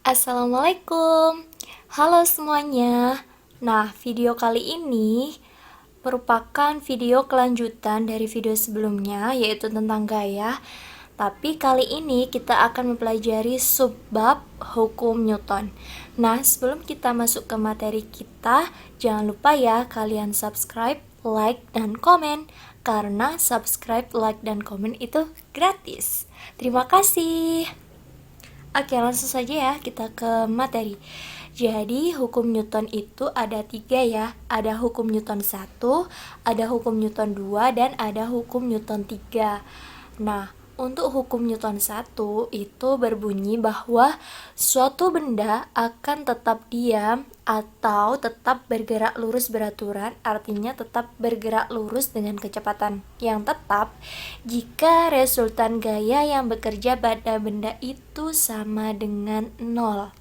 Assalamualaikum. Halo semuanya. Nah, video kali ini merupakan video kelanjutan dari video sebelumnya, yaitu tentang gaya. Tapi kali ini kita akan mempelajari subbab hukum Newton. Nah, sebelum kita masuk ke materi kita, jangan lupa ya kalian subscribe, like, dan komen. Karena subscribe, like, dan komen itu gratis. Terima kasih. Oke, langsung saja ya kita ke materi. Jadi, hukum Newton itu ada 3 ya. Ada hukum Newton 1, ada hukum Newton 2, dan ada hukum Newton 3. Nah, untuk hukum Newton 1 itu berbunyi bahwa suatu benda akan tetap diam atau tetap bergerak lurus beraturan, artinya tetap bergerak lurus dengan kecepatan yang tetap jika resultan gaya yang bekerja pada benda itu sama dengan 0.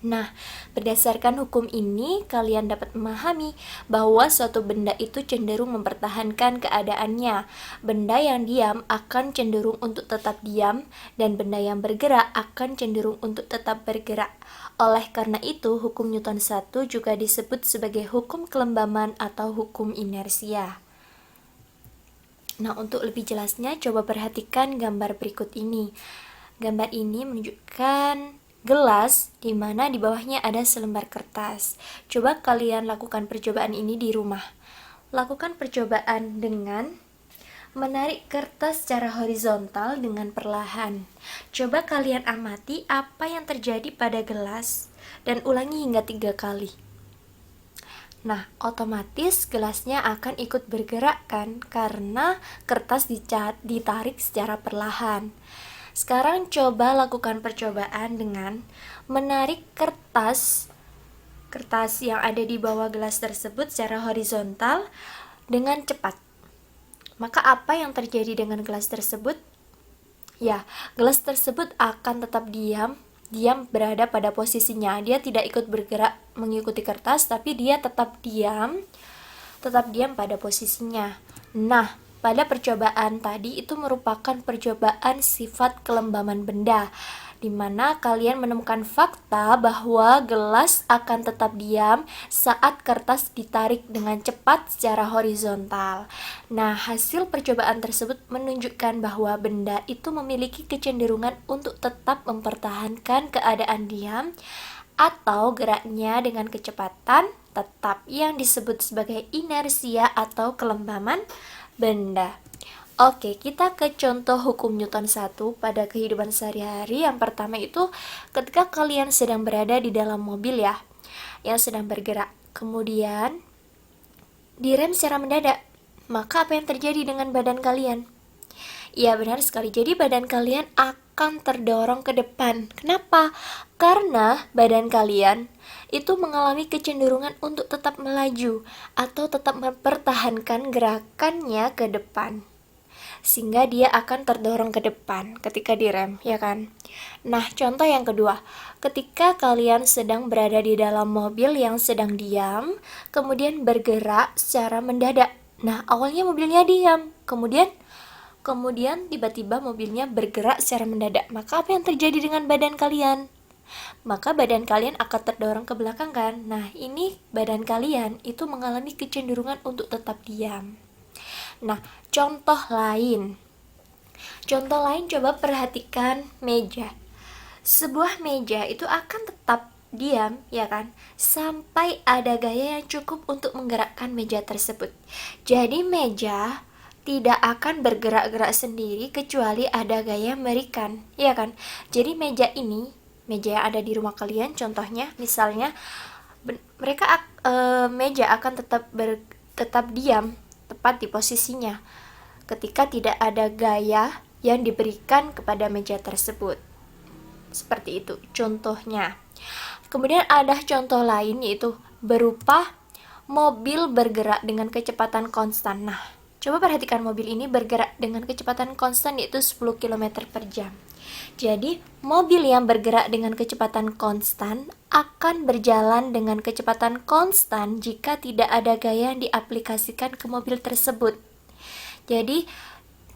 Nah, berdasarkan hukum ini, kalian dapat memahami bahwa suatu benda itu cenderung mempertahankan keadaannya. Benda yang diam akan cenderung untuk tetap diam, dan benda yang bergerak akan cenderung untuk tetap bergerak. Oleh karena itu, hukum Newton 1 juga disebut sebagai hukum kelembaban atau hukum inersia. Nah, untuk lebih jelasnya, coba perhatikan gambar berikut ini. Gambar ini menunjukkan gelas di mana di bawahnya ada selembar kertas. Coba kalian lakukan percobaan ini di rumah. Lakukan percobaan dengan menarik kertas secara horizontal dengan perlahan. Coba kalian amati apa yang terjadi pada gelas dan ulangi hingga 3 kali. Nah, otomatis gelasnya akan ikut bergerak kan, karena kertas ditarik secara perlahan. Sekarang coba lakukan percobaan dengan menarik kertas yang ada di bawah gelas tersebut secara horizontal dengan cepat. Maka apa yang terjadi dengan gelas tersebut? Ya, gelas tersebut akan tetap diam berada pada posisinya. Dia tidak ikut bergerak mengikuti kertas, tapi dia tetap diam pada posisinya. Nah, pada percobaan tadi itu merupakan percobaan sifat kelembaban benda, di mana kalian menemukan fakta bahwa gelas akan tetap diam saat kertas ditarik dengan cepat secara horizontal. Nah, hasil percobaan tersebut menunjukkan bahwa benda itu memiliki kecenderungan untuk tetap mempertahankan keadaan diam atau geraknya dengan kecepatan tetap yang disebut sebagai inersia atau kelembaban benda. Oke, kita ke contoh hukum Newton 1 pada kehidupan sehari-hari. Yang pertama itu ketika kalian sedang berada di dalam mobil ya, yang sedang bergerak. Kemudian direm secara mendadak. Maka apa yang terjadi dengan badan kalian? Iya, benar sekali. Jadi badan kalian akan terdorong ke depan. Kenapa? Karena badan kalian itu mengalami kecenderungan untuk tetap melaju atau tetap mempertahankan gerakannya ke depan, sehingga dia akan terdorong ke depan ketika direm, ya kan? Nah, contoh yang kedua, ketika kalian sedang berada di dalam mobil yang sedang diam, kemudian bergerak secara mendadak. Nah, awalnya mobilnya diam, kemudian tiba-tiba mobilnya bergerak secara mendadak. Maka apa yang terjadi dengan badan kalian? Maka badan kalian akan terdorong ke belakang kan? Nah, ini badan kalian itu mengalami kecenderungan untuk tetap diam. Nah, contoh lain coba perhatikan meja. Sebuah meja itu akan tetap diam, ya kan? Sampai ada gaya yang cukup untuk menggerakkan meja tersebut. Jadi meja tidak akan bergerak-gerak sendiri kecuali ada gaya yang memberikan, ya kan? Jadi meja yang ada di rumah kalian, contohnya misalnya meja akan tetap diam tepat di posisinya ketika tidak ada gaya yang diberikan kepada meja tersebut. Seperti itu contohnya. Kemudian ada contoh lain, yaitu berupa mobil bergerak dengan kecepatan konstan. Nah, coba perhatikan mobil ini bergerak dengan kecepatan konstan, yaitu 10 km per jam. Jadi, mobil yang bergerak dengan kecepatan konstan akan berjalan dengan kecepatan konstan jika tidak ada gaya yang diaplikasikan ke mobil tersebut. Jadi,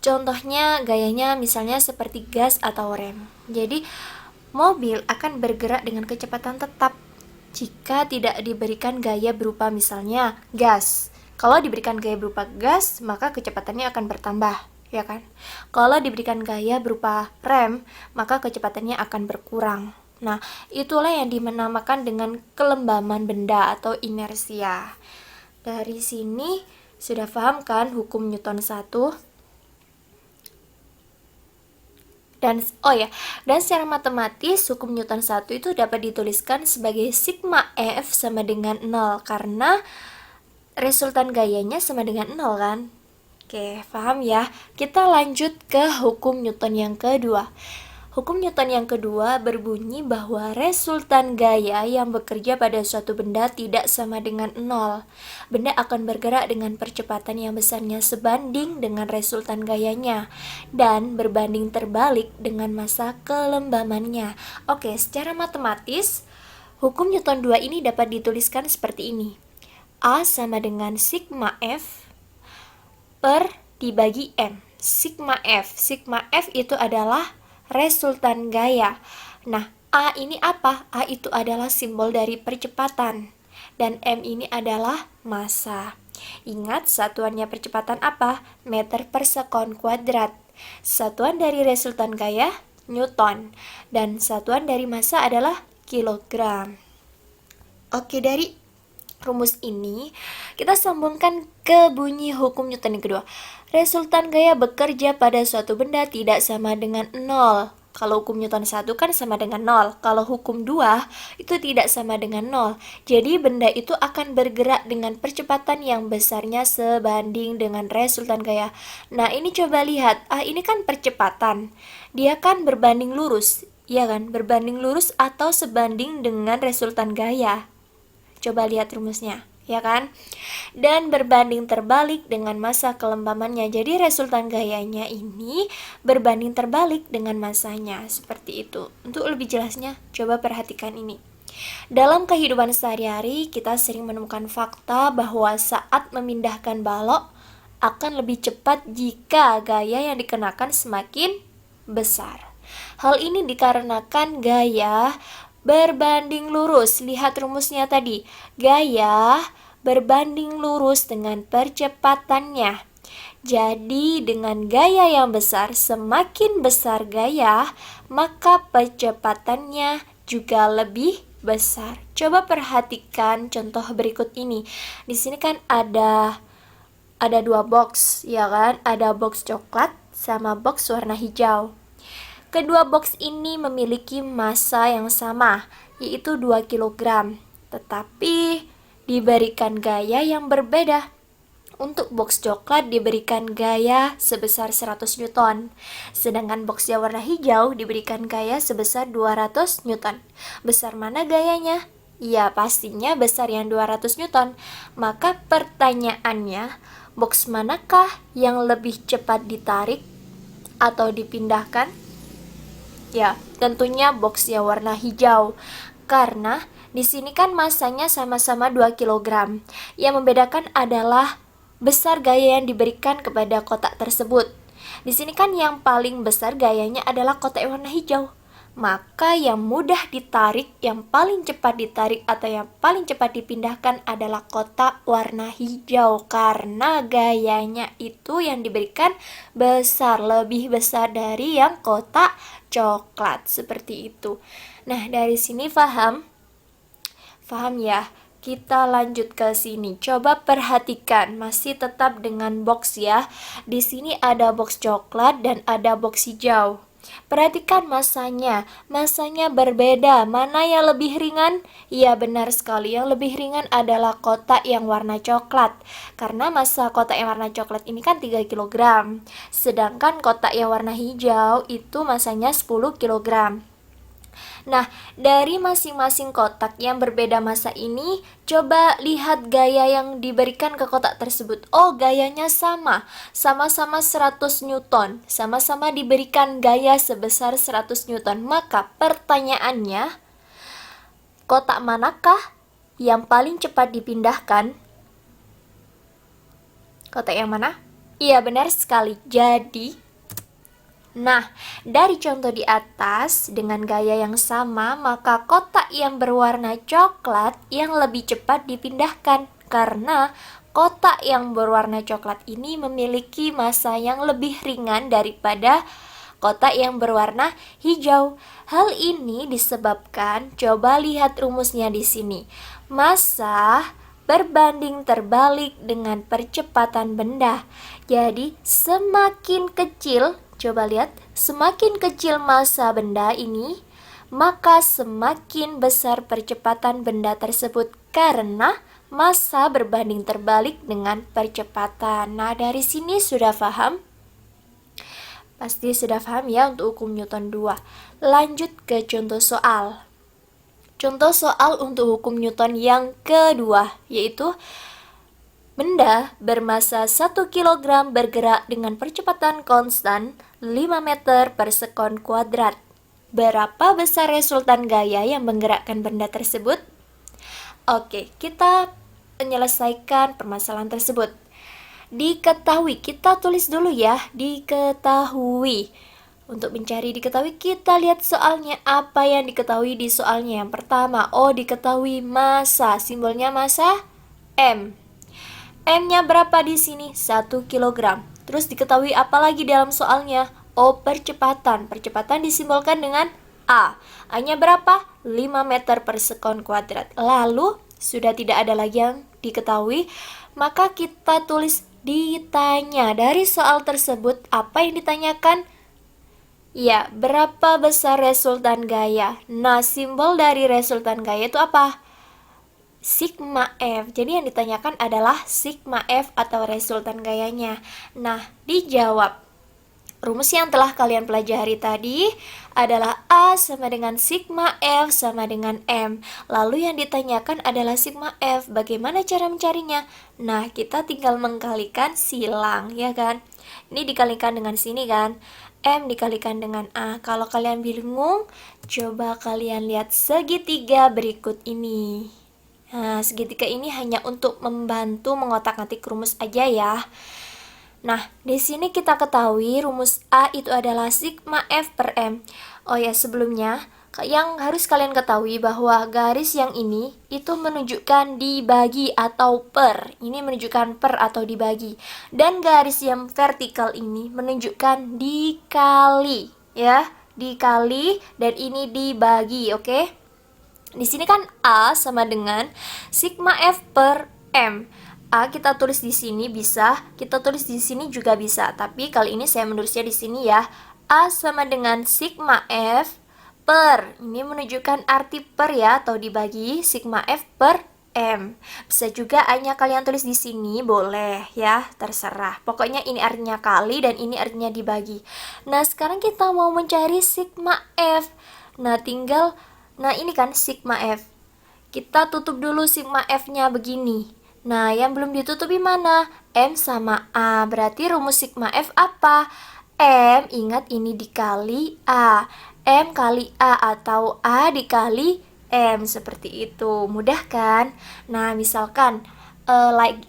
contohnya gayanya misalnya seperti gas atau rem. Jadi, mobil akan bergerak dengan kecepatan tetap jika tidak diberikan gaya berupa misalnya gas. Kalau diberikan gaya berupa gas, maka kecepatannya akan bertambah, ya kan? Kalau diberikan gaya berupa rem, maka kecepatannya akan berkurang. Nah, itulah yang dinamakan dengan kelembaman benda atau inersia. Dari sini sudah paham kan hukum Newton 1? Dan secara matematis hukum Newton 1 itu dapat dituliskan sebagai sigma F sama dengan 0 karena resultan gayanya sama dengan 0 kan? Oke, paham ya? Kita lanjut ke hukum Newton yang kedua. Hukum Newton yang kedua berbunyi bahwa resultan gaya yang bekerja pada suatu benda tidak sama dengan 0. Benda akan bergerak dengan percepatan yang besarnya sebanding dengan resultan gayanya dan berbanding terbalik dengan massa kelembamannya. Oke, secara matematis, hukum Newton 2 ini dapat dituliskan seperti ini. A sama dengan sigma F per dibagi M. Sigma F itu adalah resultan gaya. Nah, A ini apa? A itu adalah simbol dari percepatan. Dan M ini adalah massa. Ingat, satuannya percepatan apa? Meter per sekon kuadrat. Satuan dari resultan gaya, Newton. Dan satuan dari massa adalah kilogram. Oke, dari rumus ini kita sambungkan ke bunyi hukum Newton yang kedua. Resultan gaya bekerja pada suatu benda tidak sama dengan 0. Kalau hukum Newton 1 kan sama dengan 0. Kalau hukum 2 itu tidak sama dengan 0. Jadi benda itu akan bergerak dengan percepatan yang besarnya sebanding dengan resultan gaya. Nah, ini coba lihat. Ini kan percepatan. Dia kan berbanding lurus. Iya kan? Berbanding lurus atau sebanding dengan resultan gaya. Coba lihat rumusnya, ya kan? Dan berbanding terbalik dengan massa kelembamannya. Jadi resultan gayanya ini berbanding terbalik dengan massanya. Seperti itu. Untuk lebih jelasnya, coba perhatikan ini. Dalam kehidupan sehari-hari, kita sering menemukan fakta bahwa saat memindahkan balok akan lebih cepat jika gaya yang dikenakan semakin besar. Hal ini dikarenakan gaya berbanding lurus. Lihat rumusnya tadi. Gaya berbanding lurus dengan percepatannya. Jadi dengan gaya yang besar, semakin besar gaya, maka percepatannya juga lebih besar. Coba perhatikan contoh berikut ini. Di sini kan ada dua box, ya kan? Ada box coklat sama box warna hijau. Kedua box ini memiliki massa yang sama, yaitu 2 kg, tetapi diberikan gaya yang berbeda. Untuk box coklat diberikan gaya sebesar 100 Newton, sedangkan box yang warna hijau diberikan gaya sebesar 200 Newton. Besar mana gayanya? Ya, pastinya besar yang 200 Newton. Maka pertanyaannya, box manakah yang lebih cepat ditarik atau dipindahkan? Ya, tentunya box yang warna hijau. Karena di sini kan massanya sama-sama 2 kg. Yang membedakan adalah besar gaya yang diberikan kepada kotak tersebut. Di sini kan yang paling besar gayanya adalah kotak yang warna hijau. Maka yang mudah ditarik, yang paling cepat ditarik atau yang paling cepat dipindahkan adalah kotak warna hijau, karena gayanya itu yang diberikan besar, lebih besar dari yang kotak coklat, seperti itu. Nah, dari sini paham ya? Kita lanjut ke sini. Coba perhatikan, masih tetap dengan box ya. Di sini ada box coklat dan ada box hijau. Perhatikan massanya berbeda. Mana yang lebih ringan? Iya, benar sekali, yang lebih ringan adalah kotak yang warna coklat, karena massa kotak yang warna coklat ini kan 3 kg, sedangkan kotak yang warna hijau itu massanya 10 kg. Nah, dari masing-masing kotak yang berbeda massa ini, coba lihat gaya yang diberikan ke kotak tersebut. Oh, gayanya sama-sama 100 Newton, sama-sama diberikan gaya sebesar 100 Newton. Maka pertanyaannya, kotak manakah yang paling cepat dipindahkan? Kotak yang mana? Iya, benar sekali. Jadi Nah, dari contoh di atas, dengan gaya yang sama, maka kotak yang berwarna coklat yang lebih cepat dipindahkan karena kotak yang berwarna coklat ini memiliki massa yang lebih ringan daripada kotak yang berwarna hijau. Hal ini disebabkan, coba lihat rumusnya di sini. Massa berbanding terbalik dengan percepatan benda. Jadi, semakin kecil, coba lihat, semakin kecil massa benda ini, maka semakin besar percepatan benda tersebut karena massa berbanding terbalik dengan percepatan. Nah, dari sini sudah paham? Pasti sudah paham ya untuk hukum Newton 2. Lanjut ke contoh soal. Contoh soal untuk hukum Newton yang kedua, yaitu benda bermassa 1 kg bergerak dengan percepatan konstan 5 meter per sekon kuadrat. Berapa besar resultan gaya yang menggerakkan benda tersebut? Oke, kita menyelesaikan permasalahan tersebut. Diketahui, kita tulis dulu ya, diketahui. Untuk mencari diketahui, kita lihat soalnya. Apa yang diketahui di soalnya? Yang pertama, diketahui massa. Simbolnya massa M. M-nya berapa di sini? 1 kg. Terus diketahui apa lagi dalam soalnya? Percepatan. Percepatan disimbolkan dengan A. A-nya berapa? 5 meter per sekon kuadrat. Lalu, sudah tidak ada lagi yang diketahui, maka kita tulis ditanya. Dari soal tersebut, apa yang ditanyakan? Ya, berapa besar resultan gaya? Nah, simbol dari resultan gaya itu apa? Sigma F. Jadi yang ditanyakan adalah sigma F atau resultan gayanya. Nah, dijawab. Rumus yang telah kalian pelajari tadi adalah A sama dengan sigma F sama dengan M. Lalu yang ditanyakan adalah sigma F. Bagaimana cara mencarinya? Nah, kita tinggal mengkalikan silang, ya kan? Ini dikalikan dengan sini kan? M dikalikan dengan A. Kalau kalian bingung, coba kalian lihat segitiga berikut ini. Nah, segitiga ini hanya untuk membantu mengotak-atik rumus aja ya. Nah, di sini kita ketahui rumus A itu adalah sigma F per M. Oh ya, sebelumnya, yang harus kalian ketahui bahwa garis yang ini itu menunjukkan dibagi atau per. Ini menunjukkan per atau dibagi. Dan garis yang vertikal ini menunjukkan dikali, ya. Dikali dan ini dibagi, oke? Di sini kan A sama dengan sigma F per M. A kita tulis di sini bisa, kita tulis di sini juga bisa, tapi kali ini saya menulisnya di sini ya. A sama dengan sigma F per, ini menunjukkan arti per ya, atau dibagi, sigma F per M. Bisa juga A-nya kalian tulis di sini, boleh ya, terserah. Pokoknya ini artinya kali dan ini artinya dibagi. Nah, sekarang kita mau mencari sigma F. Nah, ini kan sigma F. Kita tutup dulu sigma F-nya begini. Nah, yang belum ditutupi mana? M sama A. Berarti rumus sigma F apa? M, ingat ini dikali A. M kali A atau A dikali M. Seperti itu. Mudah kan? Nah, misalkan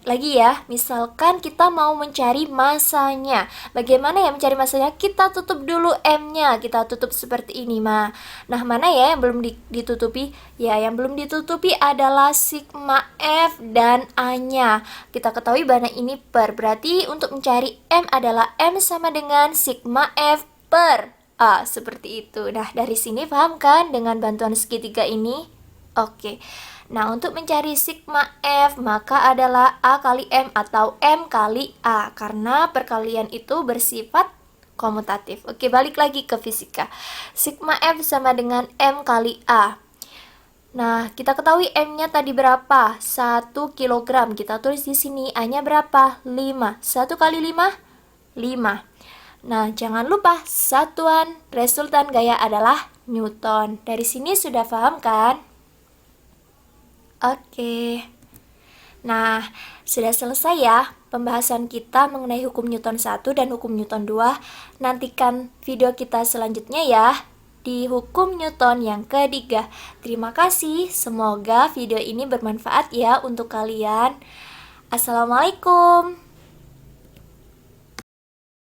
lagi ya, misalkan kita mau mencari massanya. Bagaimana ya mencari massanya? Kita tutup dulu M-nya, kita tutup seperti ini Nah, mana ya yang belum ditutupi? Ya, yang belum ditutupi adalah sigma F dan A-nya. Kita ketahui bahwa ini per, berarti untuk mencari M adalah M sama dengan sigma F per A, seperti itu. Nah, dari sini paham kan dengan bantuan segitiga ini? Oke. Nah, untuk mencari sigma F, maka adalah A kali M atau M kali A, karena perkalian itu bersifat komutatif. Oke, balik lagi ke fisika. Sigma F sama dengan M kali A. Nah, kita ketahui M-nya tadi berapa? 1 kg. Kita tulis di sini. A-nya berapa? 5. 1 kali 5? 5. Nah, jangan lupa satuan resultan gaya adalah Newton. Dari sini sudah paham kan? Oke. Nah, sudah selesai ya pembahasan kita mengenai hukum Newton 1 dan hukum Newton 2. Nantikan video kita selanjutnya ya di hukum Newton yang ketiga. Terima kasih. Semoga video ini bermanfaat ya untuk kalian. Assalamualaikum.